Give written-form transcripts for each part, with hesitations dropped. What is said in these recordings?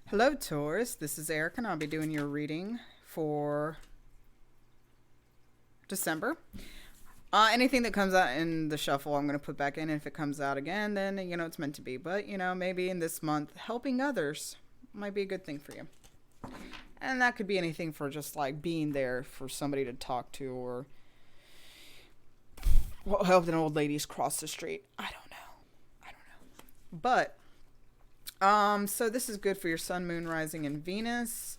Hello, Taurus. This is Eric, and I'll be doing your reading for December. Anything that comes out in the shuffle, I'm going to put back in. If it comes out again, then, it's meant to be. But, maybe in this month, helping others might be a good thing for you. And that could be anything for just, like, being there for somebody to talk to or helping old ladies cross the street. I don't know. But so this is good for your sun, moon, rising, and Venus.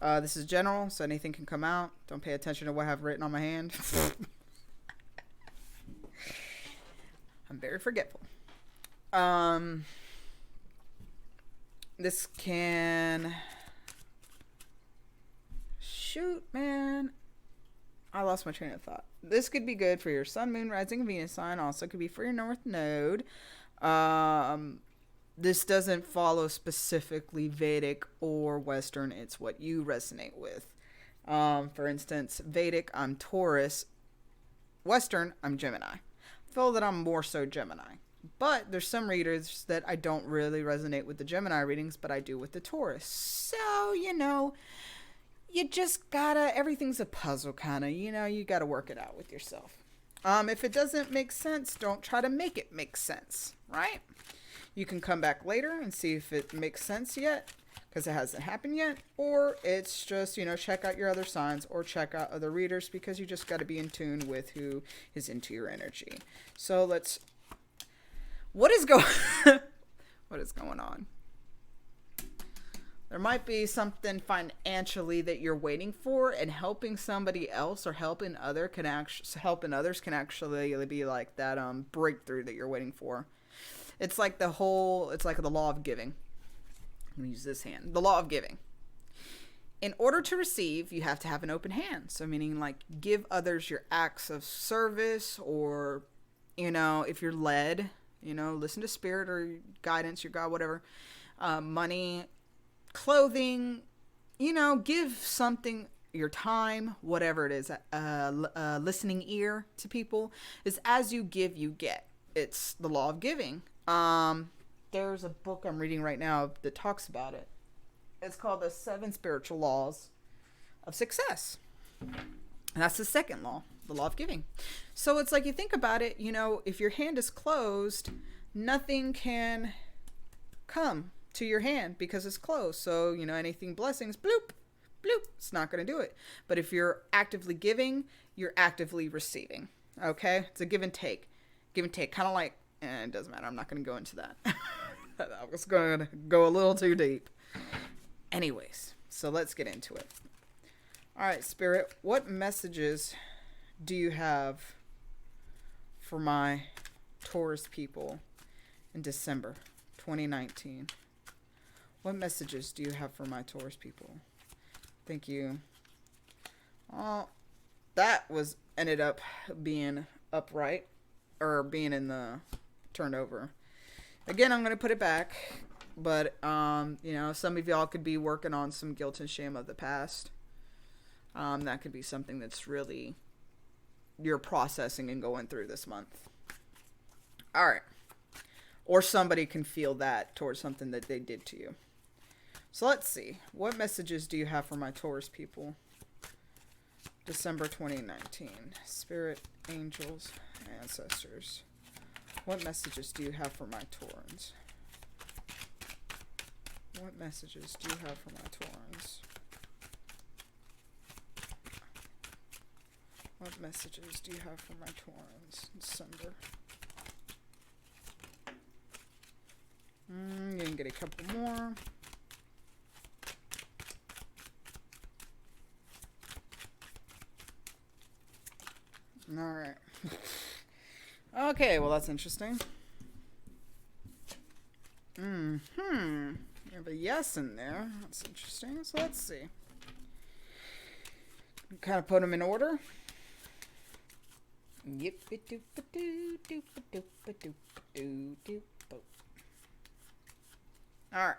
This is general, so anything can come out. Don't pay attention to what I have written on my hand. I'm very forgetful. This can... Shoot, man. I lost my train of thought. This could be good for your sun, moon, rising, and Venus sign. Also could be for your north node. This doesn't follow specifically Vedic or Western. It's what you resonate with. For instance, Vedic, I'm Taurus. Western, I'm Gemini. I feel that I'm more so Gemini. But there's some readers that I don't really resonate with the Gemini readings, but I do with the Taurus. So, you just gotta, everything's a puzzle kind of, you gotta work it out with yourself. If it doesn't make sense, don't try to make it make sense, right? You can come back later and see if it makes sense yet, because it hasn't happened yet, or it's just, check out your other signs or check out other readers, because you just got to be in tune with who is into your energy. So what is going on? There might be something financially that you're waiting for, and helping somebody else or helping others can actually be like that breakthrough that you're waiting for. It's like the law of giving. I'm going to use this hand. The law of giving. In order to receive, you have to have an open hand. So meaning like give others your acts of service, or, if you're led, listen to spirit or guidance, your God, whatever, money, clothing, give something, your time, whatever it is, listening ear to people. Is as you give, you get. It's the law of giving. There's a book I'm reading right now that talks about it. It's called The 7 Spiritual Laws of Success. And that's the second law, the law of giving. So it's like, you think about it, if your hand is closed, nothing can come to your hand because it's closed. So, anything blessings, bloop, bloop, it's not going to do it. But if you're actively giving, you're actively receiving. Okay? It's a give and take. Give and take, kind of like, it doesn't matter. I'm not going to go into that. I was going to go a little too deep. Anyways, so let's get into it. All right, Spirit, what messages do you have for my Taurus people in December 2019? What messages do you have for my Taurus people? Thank you. Oh, that ended up being upright, or being in the turned over. Again, I'm going to put it back, but some of y'all could be working on some guilt and shame of the past. That could be something that's really you're processing and going through this month. All right. Or somebody can feel that towards something that they did to you. So let's see. What messages do you have for my Taurus people? December 2019. Spirit, angels, ancestors. What messages do you have for my Taurans? What messages do you have for my Taurans? What messages do you have for my Taurans in December? You can get a couple more. All right. Okay, well, that's interesting. You have a yes in there. That's interesting. So let's see. Kind of put them in order. All right.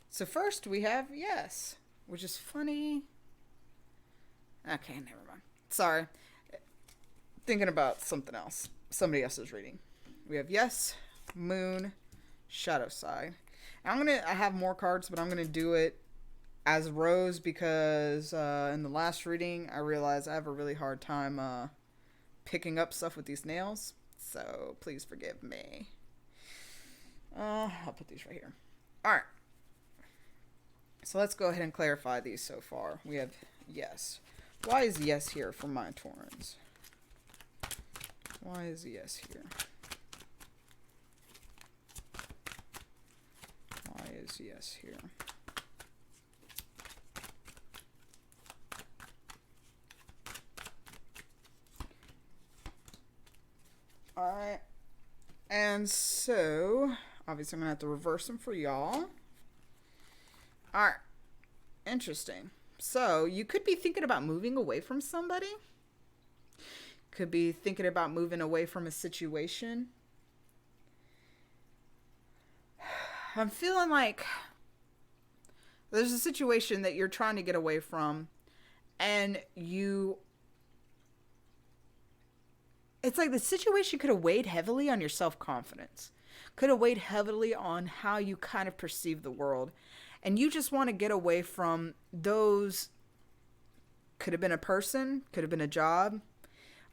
So first we have yes, which is funny. Okay, never mind. Sorry. Thinking about something else. Somebody else's reading. We have yes, moon, shadow side. I have more cards, but I'm gonna do it as Rose because in the last reading I realized I have a really hard time picking up stuff with these nails. So please forgive me. I'll put these right here. All right. So let's go ahead and clarify these so far. We have yes. Why is yes here for my Taurans? Why is yes here? Why is yes here? Alright. And so, obviously I'm going to have to reverse them for y'all. Alright. Interesting. So, you could be thinking about moving away from somebody. Could be thinking about moving away from a situation. I'm feeling like there's a situation that you're trying to get away from, and it's like the situation could have weighed heavily on your self-confidence, could have weighed heavily on how you kind of perceive the world, and you just want to get away from those. Could have been a person, could have been a job,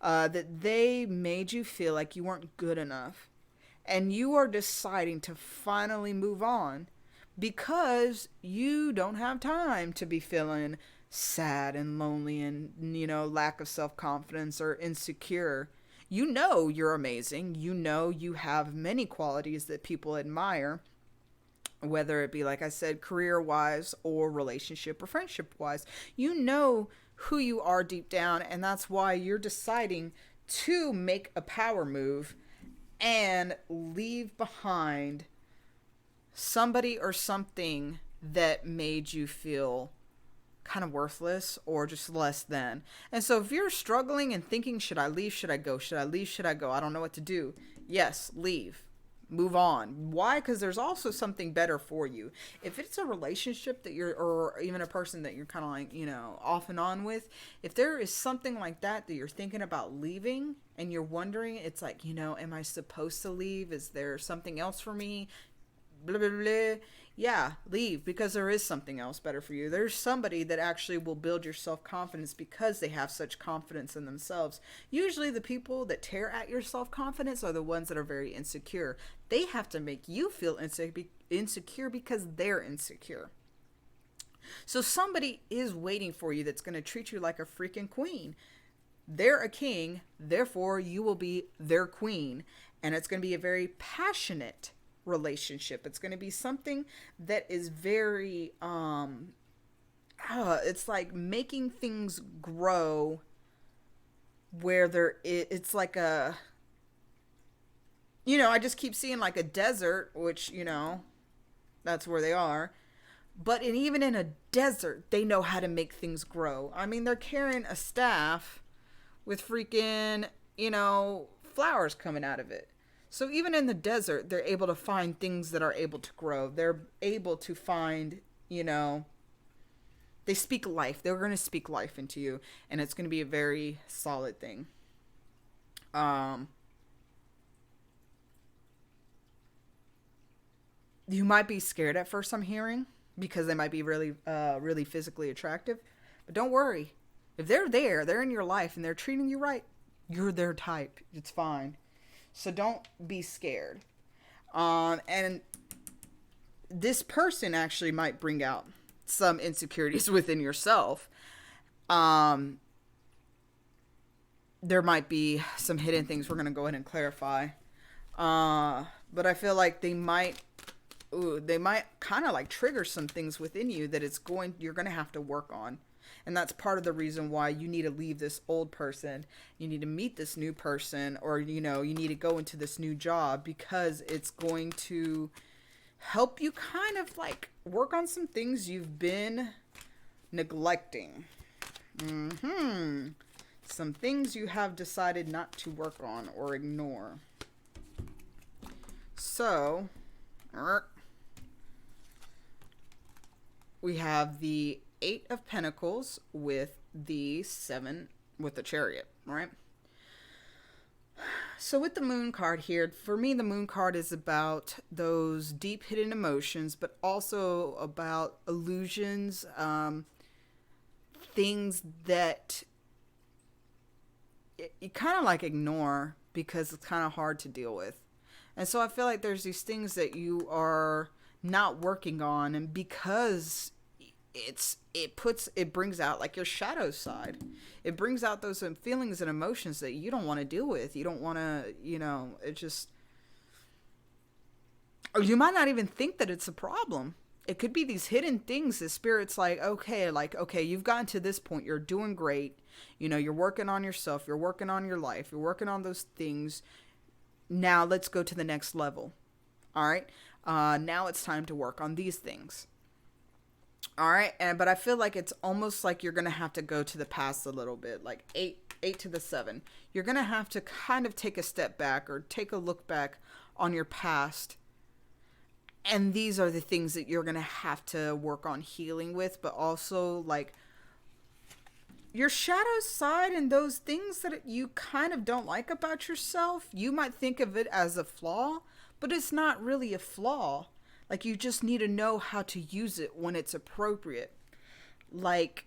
that they made you feel like you weren't good enough. And you are deciding to finally move on because you don't have time to be feeling sad and lonely and, lack of self-confidence or insecure. You know you're amazing. You know you have many qualities that people admire, whether it be, like I said, career-wise or relationship or friendship-wise. You know who you are deep down, and that's why you're deciding to make a power move and leave behind somebody or something that made you feel kind of worthless or just less than. And so if you're struggling and thinking, should I leave? Should I go? Should I leave? Should I go? I don't know what to do. Yes, leave. Move on. Why? Because there's also something better for you. If it's a relationship that or even a person that you're kind of like, off and on with, if there is something like that you're thinking about leaving and you're wondering, it's like, am I supposed to leave? Is there something else for me? Blah, blah, blah. Yeah, leave, because there is something else better for you. There's somebody that actually will build your self-confidence because they have such confidence in themselves. Usually the people that tear at your self-confidence are the ones that are very insecure. They have to make you feel insecure because they're insecure. So somebody is waiting for you that's going to treat you like a freaking queen. They're a king, therefore you will be their queen. And it's going to be a very passionate relationship. It's going to be something that is very it's like making things grow where it's like a, I just keep seeing like a desert, which that's where they are, but even in a desert they know how to make things grow. I mean, they're carrying a staff with freaking flowers coming out of it. So even in the desert, they're able to find things that are able to grow. They're able to find, they speak life. They're going to speak life into you, and it's going to be a very solid thing. You might be scared at first, I'm hearing, because they might be really, really physically attractive. But don't worry. If they're there, they're in your life, and they're treating you right, you're their type. It's fine. So don't be scared. And this person actually might bring out some insecurities within yourself. There might be some hidden things we're going to go ahead and clarify. But I feel like they might kind of like trigger some things within you that you're going to have to work on. And that's part of the reason why you need to leave this old person. You need to meet this new person, or, you need to go into this new job, because it's going to help you kind of like work on some things you've been neglecting. Some things you have decided not to work on or ignore. So, we have the 8 of Pentacles with the 7 with the Chariot, right? So with the moon card here, for me, the moon card is about those deep hidden emotions, but also about illusions, things that you kind of like ignore because it's kind of hard to deal with. And so I feel like there's these things that you are not working on, and because it brings out like your shadow side. It brings out those feelings and emotions that you don't want to deal with. You don't want to, it just, or you might not even think that it's a problem. It could be these hidden things. The spirit's like, okay, you've gotten to this point. You're doing great. You're working on yourself. You're working on your life. You're working on those things. Now let's go to the next level. All right. Now it's time to work on these things. All right. But I feel like it's almost like you're going to have to go to the past a little bit, like eight to the 7. You're going to have to kind of take a step back or take a look back on your past. And these are the things that you're going to have to work on healing with, but also like your shadow side and those things that you kind of don't like about yourself. You might think of it as a flaw, but it's not really a flaw. Like, you just need to know how to use it when it's appropriate. Like,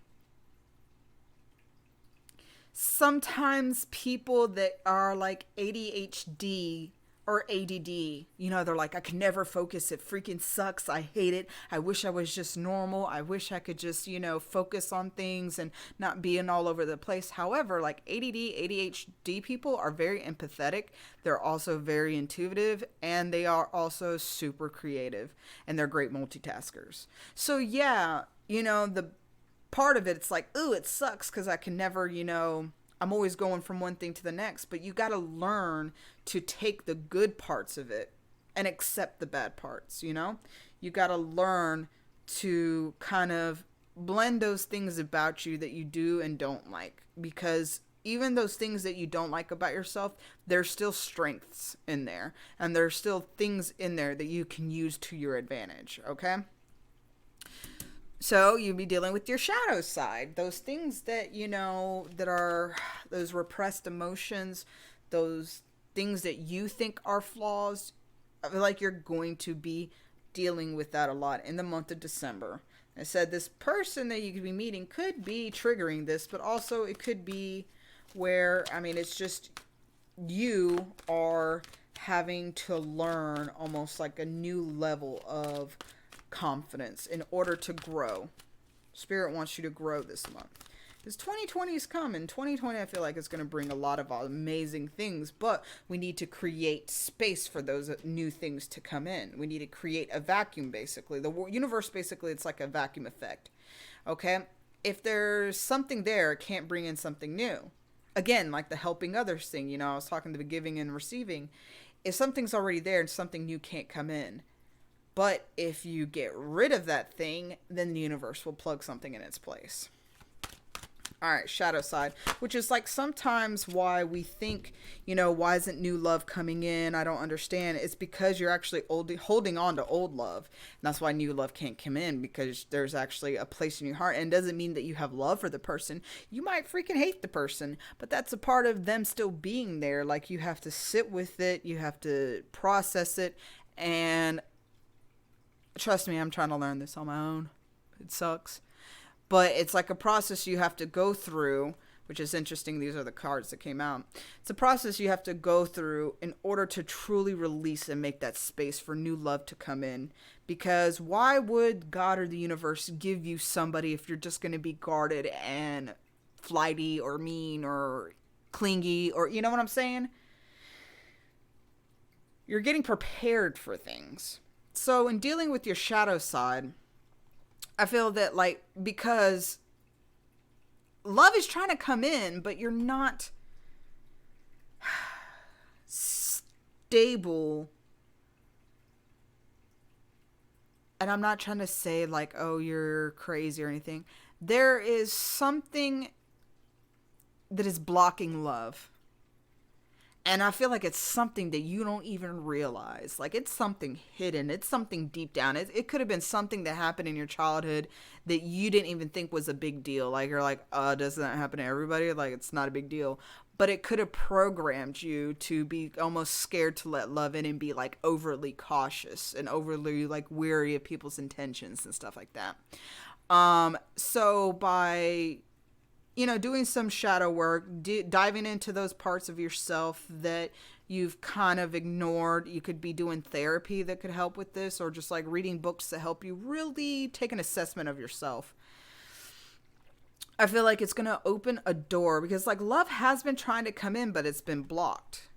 sometimes people that are like ADHD or ADD, they're like, I can never focus. It freaking sucks. I hate it. I wish I was just normal. I wish I could just, focus on things and not being all over the place. However, like ADD, ADHD people are very empathetic. They're also very intuitive, and they are also super creative, and they're great multitaskers. So yeah, the part of it, it's like, ooh, it sucks because I can never, I'm always going from one thing to the next. But you got to learn to take the good parts of it and accept the bad parts, You got to learn to kind of blend those things about you that you do and don't like. Because even those things that you don't like about yourself, there's still strengths in there. And there's still things in there that you can use to your advantage, okay? So you'll be dealing with your shadow side, those things that, that are those repressed emotions, those things that you think are flaws. I feel like you're going to be dealing with that a lot in the month of December. I said this person that you could be meeting could be triggering this, but also it could be where, it's just you are having to learn almost like a new level of confidence in order to grow. Spirit wants you to grow this month. Because 2020 is coming. 2020, I feel like, is going to bring a lot of amazing things, but we need to create space for those new things to come in. We need to create a vacuum, basically. The universe, basically, it's like a vacuum effect. Okay? If there's something there, it can't bring in something new. Again, like the helping others thing, I was talking to the giving and receiving. If something's already there and something new can't come in, but if you get rid of that thing, then the universe will plug something in its place. All right, shadow side, which is like sometimes why we think, why isn't new love coming in? I don't understand. It's because you're actually holding on to old love. And that's why new love can't come in, because there's actually a place in your heart. And it doesn't mean that you have love for the person. You might freaking hate the person, but that's a part of them still being there. Like, you have to sit with it. You have to process it. And trust me, I'm trying to learn this on my own. It sucks. But it's like a process you have to go through, which is interesting. These are the cards that came out. It's a process you have to go through in order to truly release and make that space for new love to come in. Because why would God or the universe give you somebody if you're just going to be guarded and flighty or mean or clingy, or you know what I'm saying? You're getting prepared for things. So in dealing with your shadow side, I feel that, like, because love is trying to come in, but you're not stable. And I'm not trying to say like, oh, you're crazy or anything. There is something that is blocking love. And I feel like it's something that you don't even realize. Like, it's something hidden. It's something deep down. It could have been something that happened in your childhood that you didn't even think was a big deal. Like, you're like, doesn't that happen to everybody? Like, it's not a big deal. but it could have programmed you to be almost scared to let love in and be like overly cautious and overly like weary of people's intentions and stuff like that. So by, you know, doing some shadow work, diving into those parts of yourself that you've kind of ignored, you could be doing therapy that could help with this, or just like reading books that help you really take an assessment of yourself. I feel like it's going to open a door, because like love has been trying to come in, but it's been blocked.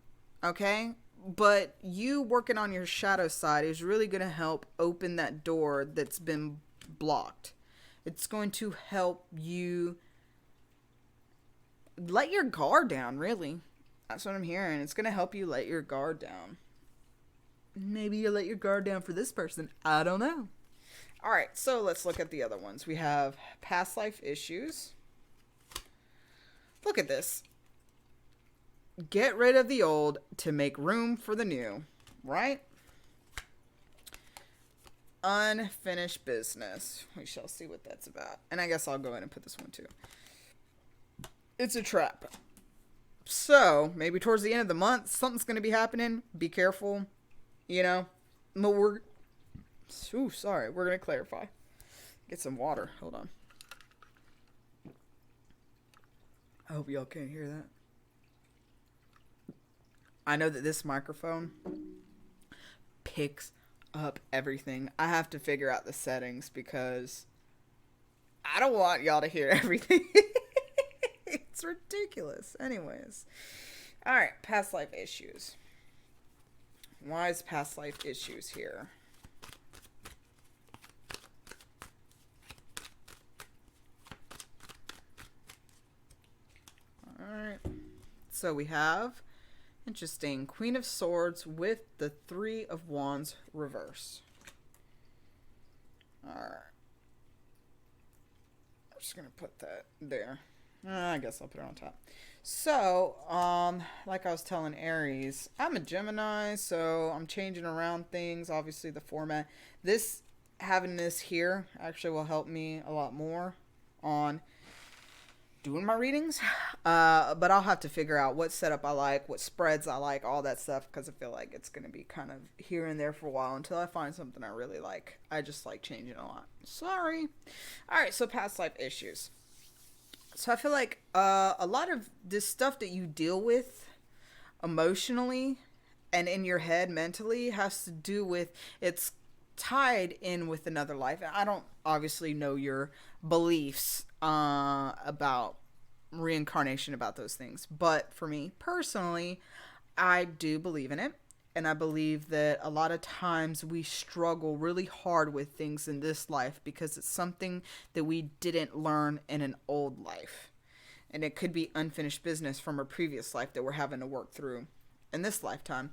Okay? But you working on your shadow side is really going to help open that door that's been blocked. It's going to help you let your guard down, really. That's what I'm hearing. It's going to help you let your guard down. Maybe you let your guard down for this person. I don't know. All right, so let's look at the other ones. We have past life issues. Look at this. Get rid of the old to make room for the new, right? Unfinished business. We shall see what that's about. And I guess I'll go ahead and put this one too. It's a trap. So, maybe towards the end of the month, something's going to be happening. Be careful. You know? But we're going to clarify. Get some water. Hold on. I hope y'all can't hear that. I know that this microphone picks up everything. I have to figure out the settings because I don't want y'all to hear everything. It's ridiculous. Anyways. Alright, past life issues. Why is past life issues here? Alright. So we have, interesting, Queen of Swords with the Three of Wands reverse. Alright. I'm just going to put that there. I guess I'll put it on top. So, like I was telling Aries, I'm a Gemini, so I'm changing around things. Obviously, the format. Having this here actually will help me a lot more on doing my readings. But I'll have to figure out what setup I like, what spreads I like, all that stuff, because I feel like it's going to be kind of here and there for a while until I find something I really like. I just like changing a lot. Sorry. All right, so past life issues. So I feel like a lot of this stuff that you deal with emotionally and in your head mentally has to do with, it's tied in with another life. I don't obviously know your beliefs about reincarnation, about those things. But for me personally, I do believe in it. And I believe that a lot of times we struggle really hard with things in this life because it's something that we didn't learn in an old life. And it could be unfinished business from a previous life that we're having to work through in this lifetime.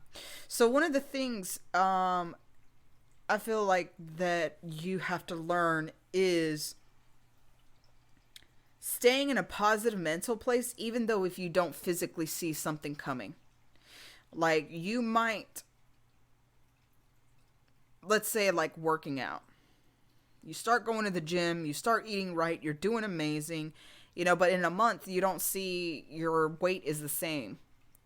So one of the things I feel like that you have to learn is staying in a positive mental place, even though if you don't physically see something coming. Like, you might, let's say, like working out. You start going to the gym, you start eating right, you're doing amazing, you know, but in a month, you don't see your weight is the same.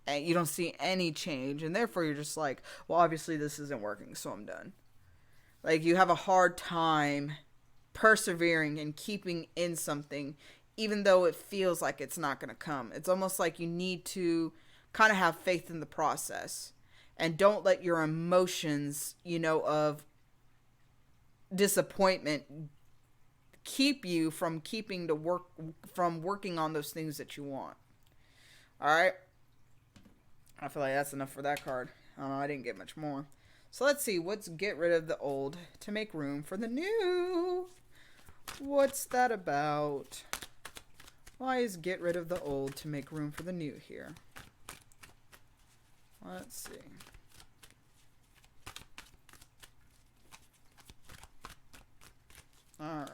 And you don't see any change. And therefore, you're just like, well, obviously this isn't working, so I'm done. Like, you have a hard time persevering and keeping in something, even though it feels like it's not going to come. It's almost like you need to kind of have faith in the process and don't let your emotions, you know, of disappointment keep you from working on those things that you want. All right. I feel like that's enough for that card. I don't know. I didn't get much more. So let's see. What's get rid of the old to make room for the new? What's that about? Why is get rid of the old to make room for the new here? Let's see. Alright.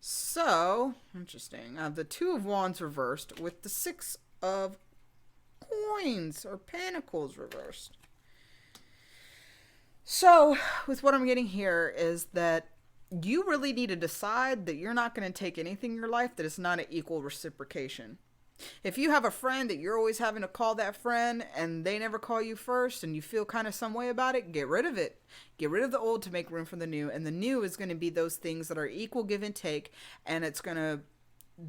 So, interesting. The Two of Wands reversed with the Six of Coins or Pentacles reversed. So, with what I'm getting here is that you really need to decide that you're not going to take anything in your life that is not an equal reciprocation. If you have a friend that you're always having to call that friend and they never call you first and you feel kind of some way about it, get rid of it. Get rid of the old to make room for the new. And the new is going to be those things that are equal give and take, and it's going to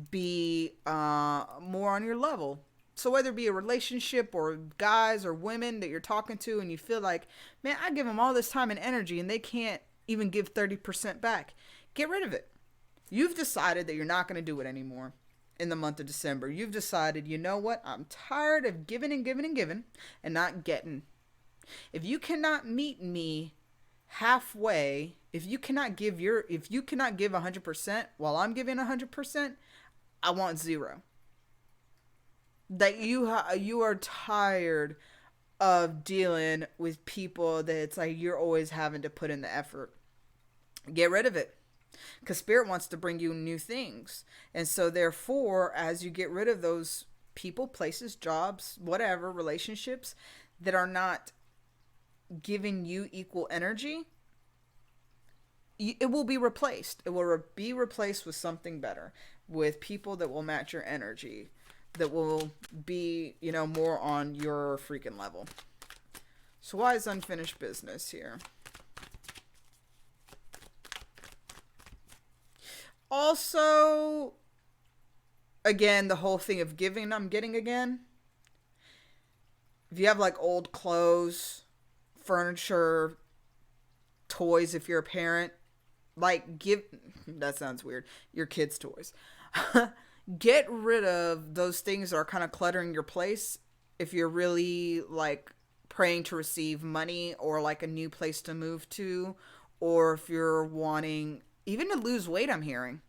be more on your level. So whether it be a relationship or guys or women that you're talking to and you feel like, man, I give them all this time and energy and they can't even give 30% back, get rid of it. You've decided that you're not going to do it anymore in the month of December. You've decided, you know what? I'm tired of giving and giving and giving and not getting. If you cannot meet me halfway, if you cannot give 100% while I'm giving 100%, I want zero. That you are tired of dealing with people that it's like you're always having to put in the effort. Get rid of it. Because Spirit wants to bring you new things. And so therefore, as you get rid of those people, places, jobs, whatever, relationships that are not giving you equal energy, it will be replaced. It will be replaced with something better, with people that will match your energy, that will be, more on your freaking level. So why is unfinished business here? Also, again, the whole thing of giving, I'm getting again. If you have like old clothes, furniture, toys, if you're a parent, that sounds weird, your kids' toys. Get rid of those things that are kind of cluttering your place if you're really like praying to receive money or like a new place to move to, or if you're wanting even to lose weight. I'm hearing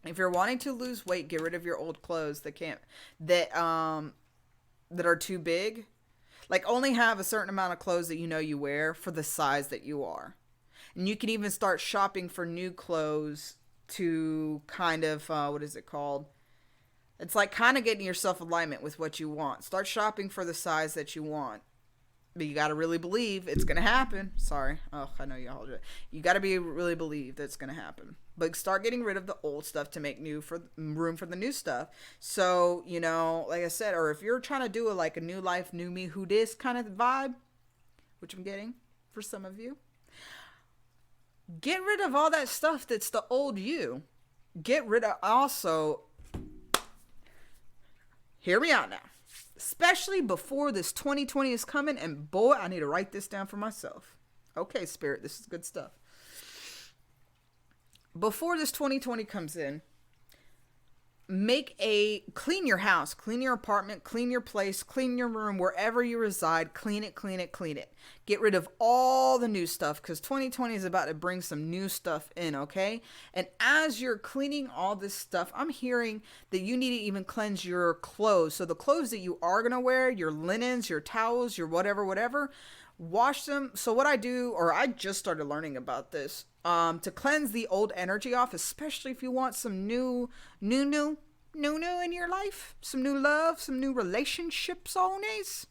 if you're wanting to lose weight, get rid of your old clothes that are too big. Like, only have a certain amount of clothes that you wear for the size that you are. And you can even start shopping for new clothes to kind of, what is it called? It's like kind of getting yourself alignment with what you want. Start shopping for the size that you want. But you got to really believe it's going to happen. Sorry. Oh, I know y'all. You got to really believe that it's going to happen. But start getting rid of the old stuff to make room for the new stuff. So, like I said, or if you're trying to do a new life, new me, who dis kind of vibe, which I'm getting for some of you, get rid of all that stuff that's the old you. Get rid of also, hear me out now. Especially before this 2020 is coming, and boy, I need to write this down for myself. Okay, Spirit, this is good stuff. Before this 2020 comes in, clean your house, clean your apartment, clean your place, clean your room, wherever you reside, clean it, clean it, clean it. Get rid of all the new stuff, because 2020 is about to bring some new stuff in, okay? And as you're cleaning all this stuff, I'm hearing that you need to even cleanse your clothes. So the clothes that you are going to wear, your linens, your towels, your whatever, wash them. So what I do, or I just started learning about this, to cleanse the old energy off, especially if you want some new in your life, some new love, some new relationships always.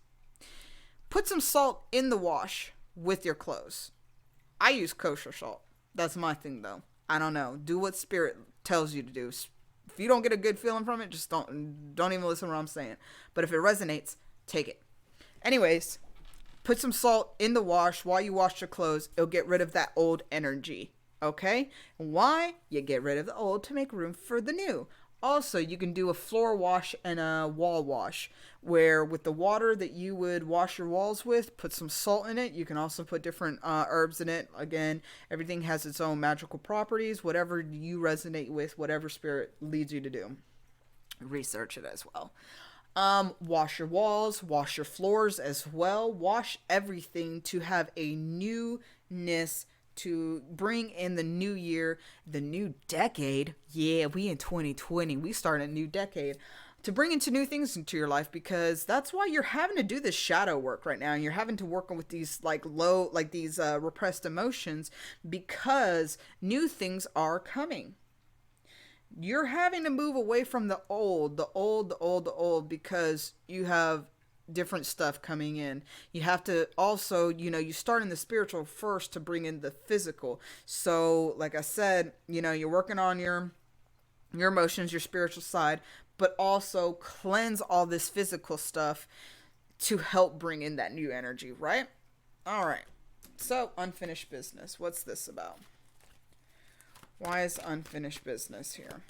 Put some salt in the wash with your clothes. I use kosher salt. That's my thing though. I don't know. Do what Spirit tells you to do. If you don't get a good feeling from it, just don't even listen to what I'm saying. But if it resonates, take it. Anyways, put some salt in the wash while you wash your clothes. It'll get rid of that old energy. Okay? Why? You get rid of the old to make room for the new. Also, you can do a floor wash and a wall wash, where with the water that you would wash your walls with, put some salt in it. You can also put different herbs in it. Again, everything has its own magical properties. Whatever you resonate with, whatever Spirit leads you to do. Research it as well. Wash your walls, wash your floors as well. Wash everything to have a newness, to bring in the new year, the new decade. Yeah, we in 2020, we start a new decade, to bring into new things into your life, because that's why you're having to do this shadow work right now, and you're having to work with these these repressed emotions, because new things are coming. You're having to move away from the old, because you have different stuff coming in. You have to also, you start in the spiritual first to bring in the physical. So, like I said, you're working on your emotions, your spiritual side, but also cleanse all this physical stuff to help bring in that new energy, right? All right. So, unfinished business. What's this about? Why is unfinished business here?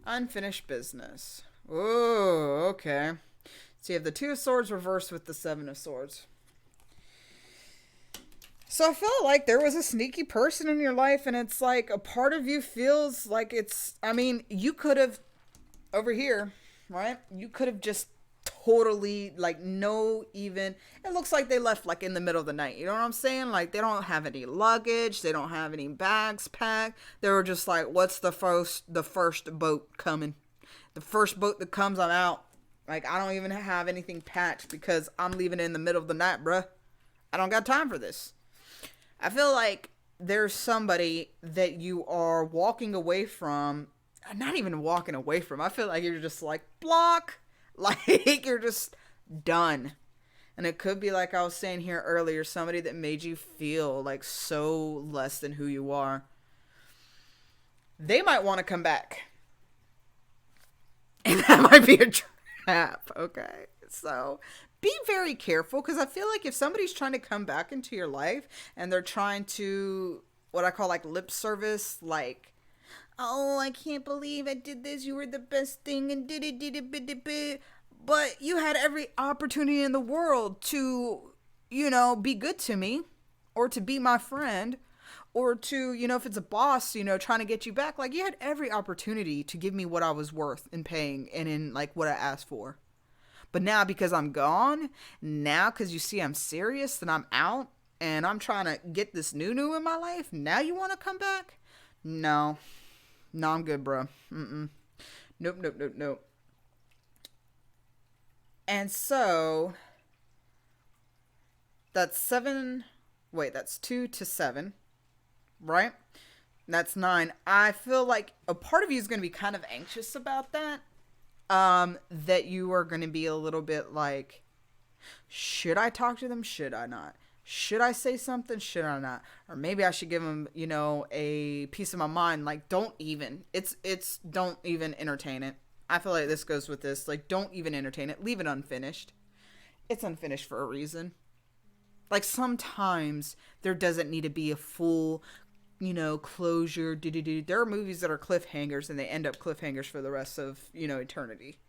Unfinished business. Oh, okay. So you have the Two of Swords reversed with the Seven of Swords. So I felt like there was a sneaky person in your life, and it's like a part of you feels like it's, I mean, you could have, over here, right? You could have just totally, like, no even, it looks like they left, like, in the middle of the night. You know what I'm saying? Like, they don't have any luggage. They don't have any bags packed. They were just like, what's the first boat coming? The first boat that comes, I'm out. Like, I don't even have anything packed because I'm leaving in the middle of the night, bruh. I don't got time for this. I feel like there's somebody that you are walking away from, not even walking away from. I feel like you're just like, block. Like, you're just done. And it could be, like I was saying here earlier, somebody that made you feel like so less than who you are. They might want to come back. And that might be a trap, okay? So be very careful, because I feel like if somebody's trying to come back into your life and they're trying to, what I call like lip service, like, oh, I can't believe I did this, you were the best thing, and did it, but you had every opportunity in the world to, you know, be good to me, or to be my friend, or to, you know, if it's a boss, you know, trying to get you back, like, you had every opportunity to give me what I was worth in paying and in, like, what I asked for. But now, because I'm gone, now because you see I'm serious and I'm out and I'm trying to get this new in my life, now you want to come back? No. No, I'm good, bro. Nope. And so, that's 2 to 7, right? That's 9. I feel like a part of you is going to be kind of anxious about that. That you are going to be a little bit like, should I talk to them? Should I not? Should I say something? Should I not? Or maybe I should give them, you know, a piece of my mind. Like, don't even entertain it. I feel like this goes with this. Like, don't even entertain it. Leave it unfinished. It's unfinished for a reason. Like, sometimes there doesn't need to be a full, you know, closure. There are movies that are cliffhangers and they end up cliffhangers for the rest of, you know, eternity.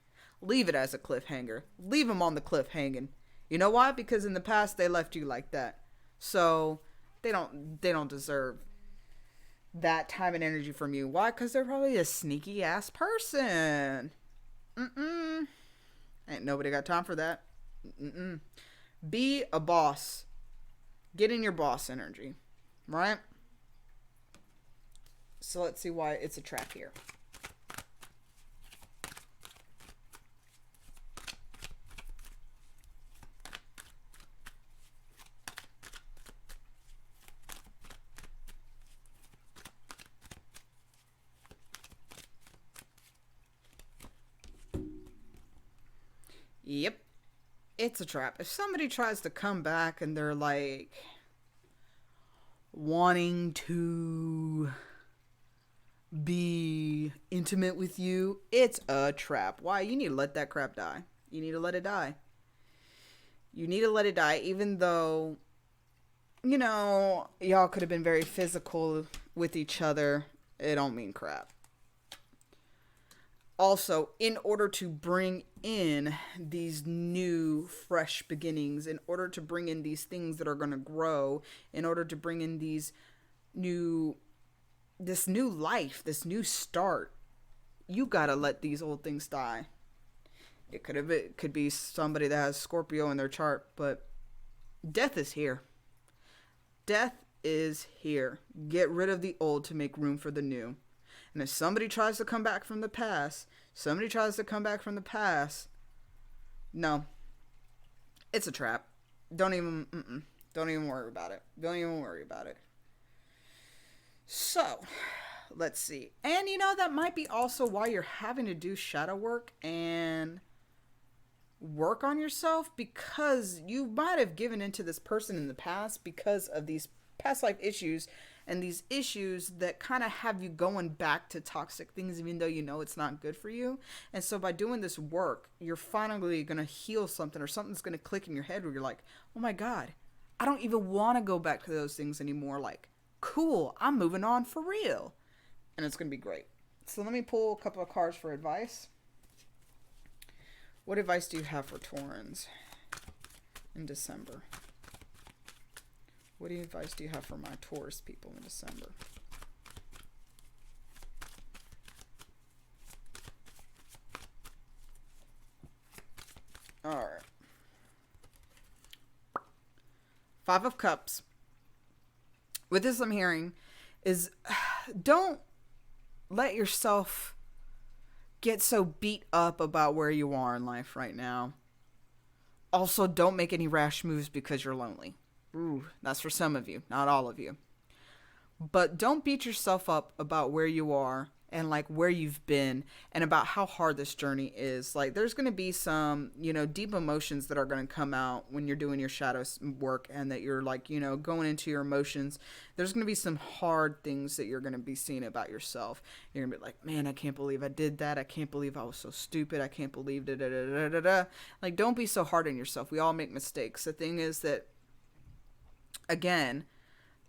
Leave it as a cliffhanger. Leave them on the cliff hanging. You know why? Because in the past they left you like that. So they don't deserve that time and energy from you. Why? Because they're probably a sneaky ass person. Ain't nobody got time for that. Be a boss. Get in your boss energy. Right? So let's see why it's a trap here. Yep. It's a trap. If somebody tries to come back and they're like wanting to be intimate with you, it's a trap. Why? You need to let that crap die. You need to let it die. You need to let it die, even though, you know, y'all could have been very physical with each other. It don't mean crap. Also, in order to bring in these new, fresh beginnings, in order to bring in these things that are going to grow, in order to bring in this new life, this new start, you got to let these old things die. It could be somebody that has Scorpio in their chart, but death is here. Death is here. Get rid of the old to make room for the new. And if somebody tries to come back from the past, no. It's a trap. Don't even worry about it. So, let's see. And you know, that might be also why you're having to do shadow work and work on yourself, because you might have given into this person in the past because of these past life issues and these issues that kind of have you going back to toxic things even though you know it's not good for you. And so by doing this work, you're finally going to heal something, or something's going to click in your head where you're like, oh my God, I don't even want to go back to those things anymore. Like, cool, I'm moving on for real. And it's going to be great. So let me pull a couple of cards for advice. What advice do you have for Taurans in December? What advice do you have for my Taurus people in December? All right. Five of Cups. With this, I'm hearing is don't let yourself get so beat up about where you are in life right now. Also, don't make any rash moves because you're lonely. Ooh, that's for some of you, not all of you. But don't beat yourself up about where you are and like where you've been and about how hard this journey is. Like there's going to be some, deep emotions that are going to come out when you're doing your shadow work, and that you're like, going into your emotions. There's going to be some hard things that you're going to be seeing about yourself. You're going to be like, man, I can't believe I did that. I can't believe I was so stupid. I can't believe da da da da da da. Like, don't be so hard on yourself. We all make mistakes. The thing is that, again,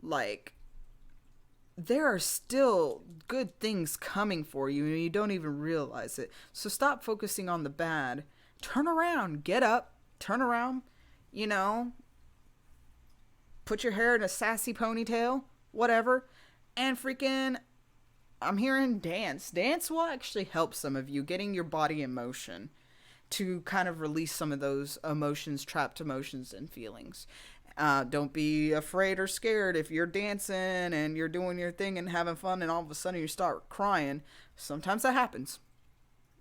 like, there are still good things coming for you and you don't even realize it. So stop focusing on the bad. Turn around, get up, turn around, put your hair in a sassy ponytail, whatever, and freaking, I'm hearing dance. Dance will actually help some of you getting your body in motion to kind of release some of those emotions, trapped emotions and feelings. Don't be afraid or scared if you're dancing and you're doing your thing and having fun and all of a sudden you start crying. Sometimes that happens.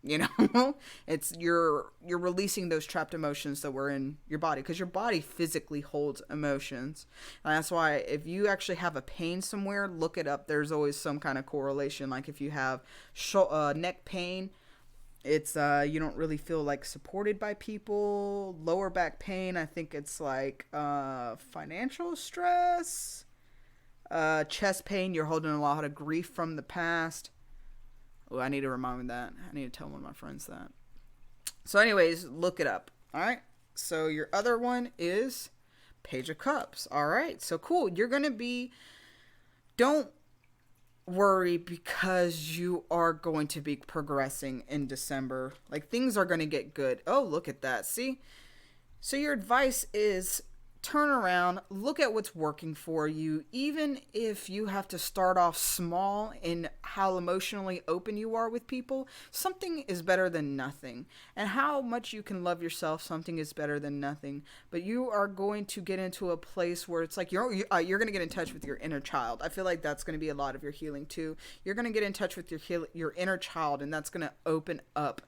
It's you're releasing those trapped emotions that were in your body, because your body physically holds emotions. And that's why if you actually have a pain somewhere, look it up. There's always some kind of correlation. Like if you have neck pain, it's you don't really feel like supported by people. Lower back pain, I think it's like financial stress. Chest pain, you're holding a lot of grief from the past. Oh, I need to remind me that. I need to tell one of my friends that. So anyways, look it up. All right. So your other one is Page of Cups. All right. So cool. You're going to be, don't worry, because you are going to be progressing in December. Like things are going to get good. Oh, look at that. See? So your advice is turn around, look at what's working for you, even if you have to start off small in how emotionally open you are with people. Something is better than nothing. And how much you can love yourself, something is better than nothing. But you are going to get into a place where it's like you're going to get in touch with your inner child. I feel like that's going to be a lot of your healing too. You're going to get in touch with your inner child, and that's going to open up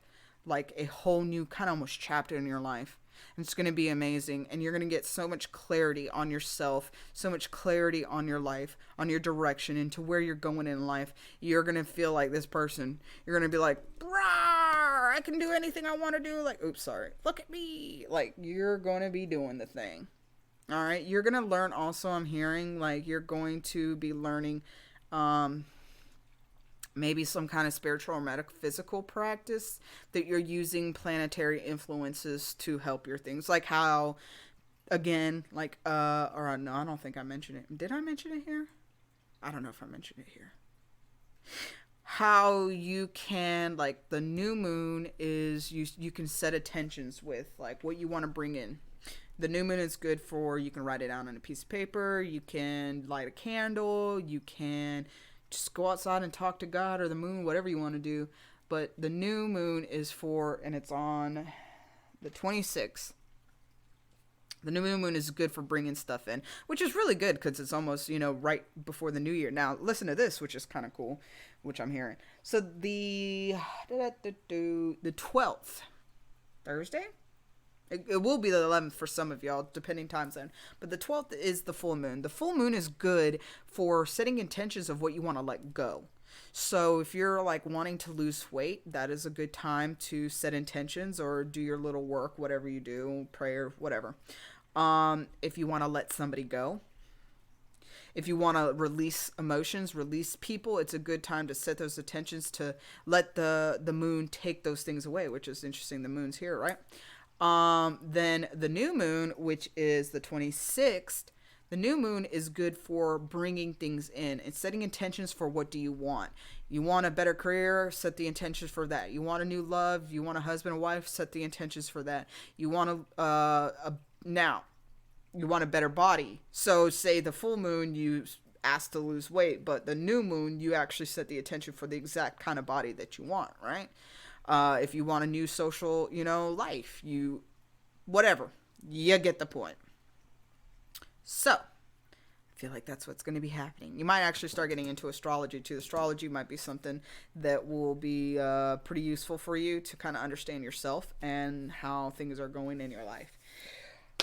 like a whole new kind of almost chapter in your life. And it's going to be amazing. And you're going to get so much clarity on yourself, so much clarity on your life, on your direction, into where you're going in life. You're going to feel like this person. You're going to be like, rawr, I can do anything I want to do. Like, oops, sorry. Look at me. Like, you're going to be doing the thing. All right. You're going to learn also, I'm hearing, like, you're going to be learning, maybe some kind of spiritual or metaphysical practice that you're using planetary influences to help your things. Like how, again, like, or no, I don't think I mentioned it. Did I mention it here? I don't know if I mentioned it here. How you can, like, the new moon is, you can set intentions with, like, what you want to bring in. The new moon is good for, you can write it down on a piece of paper. You can light a candle. You can just go outside and talk to God or the moon, whatever you want to do. But the new moon is for, and it's on the 26th. The new moon is good for bringing stuff in, which is really good because it's almost, right before the new year. Now, listen to this, which is kind of cool, which I'm hearing. So the 12th, Thursday? It will be the 11th for some of y'all, depending time zone. But the 12th is the full moon. The full moon is good for setting intentions of what you want to let go. So if you're like wanting to lose weight, that is a good time to set intentions or do your little work, whatever you do, prayer, whatever. If you want to let somebody go. If you want to release emotions, release people, it's a good time to set those intentions to let the moon take those things away, which is interesting. The moon's here, right? Then the new moon, which is the 26th, the new moon is good for bringing things in and setting intentions for what do you want. You want a better career, set the intentions for that. You want a new love, you want a husband and wife, set the intentions for that. You want now, you want a better body. So say the full moon, you ask to lose weight, but the new moon, you actually set the intention for the exact kind of body that you want, right? If you want a new social, life, whatever, you get the point. So, I feel like that's what's going to be happening. You might actually start getting into astrology too. Astrology might be something that will be pretty useful for you to kind of understand yourself and how things are going in your life.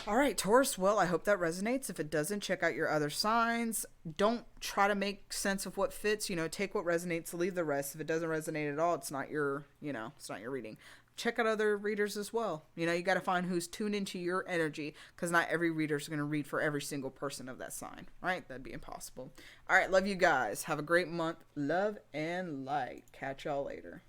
All right, Taurus. Well, I hope that resonates. If it doesn't, check out your other signs. Don't try to make sense of what fits. Take what resonates, leave the rest. If it doesn't resonate at all, it's not your reading. Check out other readers as well. You got to find who's tuned into your energy, because not every reader is going to read for every single person of that sign, right? That'd be impossible. All right, love you guys. Have a great month. Love and light. Catch y'all later.